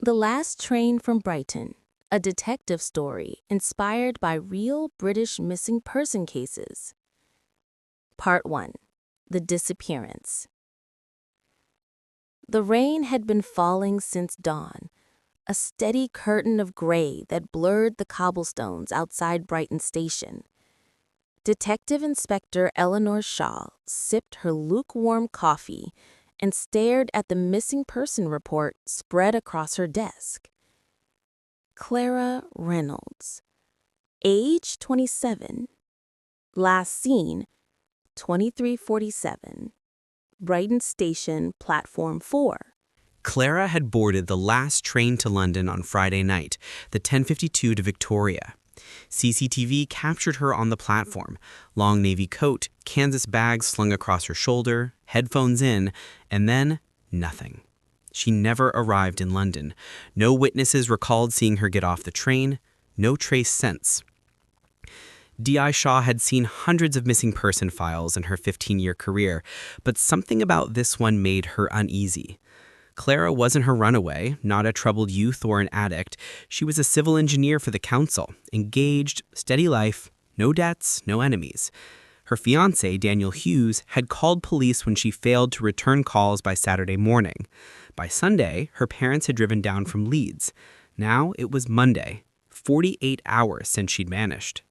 The Last Train from Brighton, a detective story inspired by real British missing person cases. Part 1. The Disappearance. The rain had been falling since dawn, a steady curtain of gray that blurred the cobblestones outside Brighton Station. Detective Inspector Eleanor Shaw sipped her lukewarm coffee and stared at the missing person report spread across her desk. Clara Reynolds, age 27, last seen 23:47, Brighton Station, Platform 4. Clara had boarded the last train to London on Friday night, the 10:52 to Victoria. CCTV captured her on the platform, long navy coat, Kansas bag slung across her shoulder, headphones in, and then nothing. She never arrived in London. No witnesses recalled seeing her get off the train, no trace since. D.I. Shaw had seen hundreds of missing person files in her 15-year career, but something about this one made her uneasy. Clara wasn't her runaway, not a troubled youth or an addict. She was a civil engineer for the council, engaged, steady life, no debts, no enemies. Her fiancé, Daniel Hughes, had called police when she failed to return calls by Saturday morning. By Sunday, her parents had driven down from Leeds. Now it was Monday, 48 hours since she'd vanished.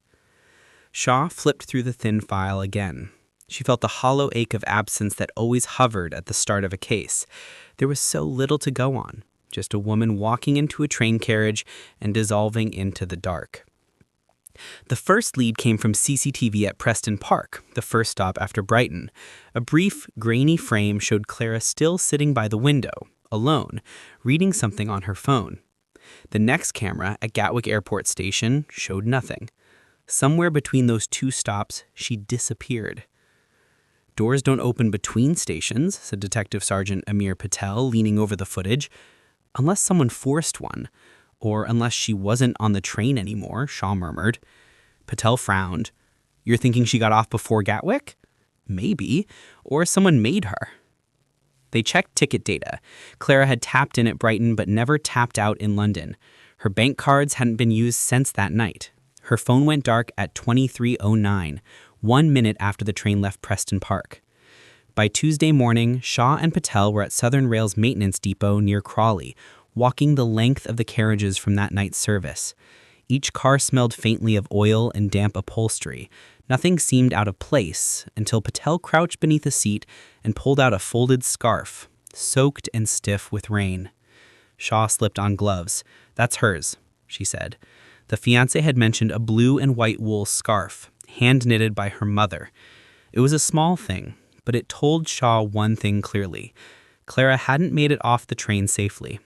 Shaw flipped through the thin file again. She felt the hollow ache of absence that always hovered at the start of a case. There was so little to go on, just a woman walking into a train carriage and dissolving into the dark. The first lead came from CCTV at Preston Park, the first stop after Brighton. A brief, grainy frame showed Clara still sitting by the window, alone, reading something on her phone. The next camera at Gatwick Airport Station showed nothing. Somewhere between those two stops, she disappeared. "Doors don't open between stations," said Detective Sergeant Amir Patel, leaning over the footage. "Unless someone forced one, or unless she wasn't on the train anymore," Shaw murmured. Patel frowned. "You're thinking she got off before Gatwick?" "Maybe, or someone made her." They checked ticket data. Clara had tapped in at Brighton but never tapped out in London. Her bank cards hadn't been used since that night. Her phone went dark at 23:09, 1 minute after the train left Preston Park. By Tuesday morning, Shaw and Patel were at Southern Rail's maintenance depot near Crawley, walking the length of the carriages from that night's service. Each car smelled faintly of oil and damp upholstery. Nothing seemed out of place until Patel crouched beneath a seat and pulled out a folded scarf, soaked and stiff with rain. Shaw slipped on gloves. "That's hers," she said. The fiancé had mentioned a blue and white wool scarf, hand-knitted by her mother. It was a small thing, but it told Shaw one thing clearly. Clara hadn't made it off the train safely.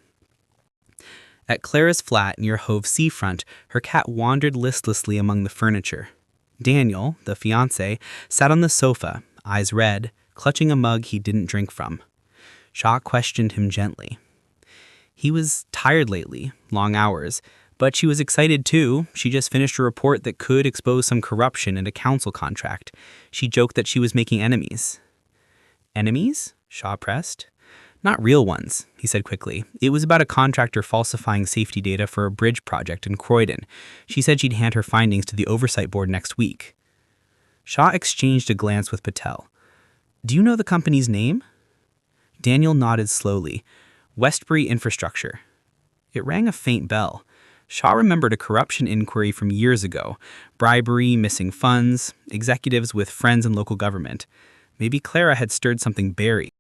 At Clara's flat near Hove Seafront, her cat wandered listlessly among the furniture. Daniel, the fiancé, sat on the sofa, eyes red, clutching a mug he didn't drink from. Shaw questioned him gently. He was tired lately, long hours, but she was excited too. She just finished a report that could expose some corruption in a council contract. She joked that she was making enemies. "Enemies?" Shaw pressed. "Not real ones," he said quickly. "It was about a contractor falsifying safety data for a bridge project in Croydon. She said she'd hand her findings to the oversight board next week." Shaw exchanged a glance with Patel. "Do you know the company's name?" Daniel nodded slowly. "Westbury Infrastructure." It rang a faint bell. Shaw remembered a corruption inquiry from years ago. Bribery, missing funds, executives with friends in local government. Maybe Clara had stirred something buried.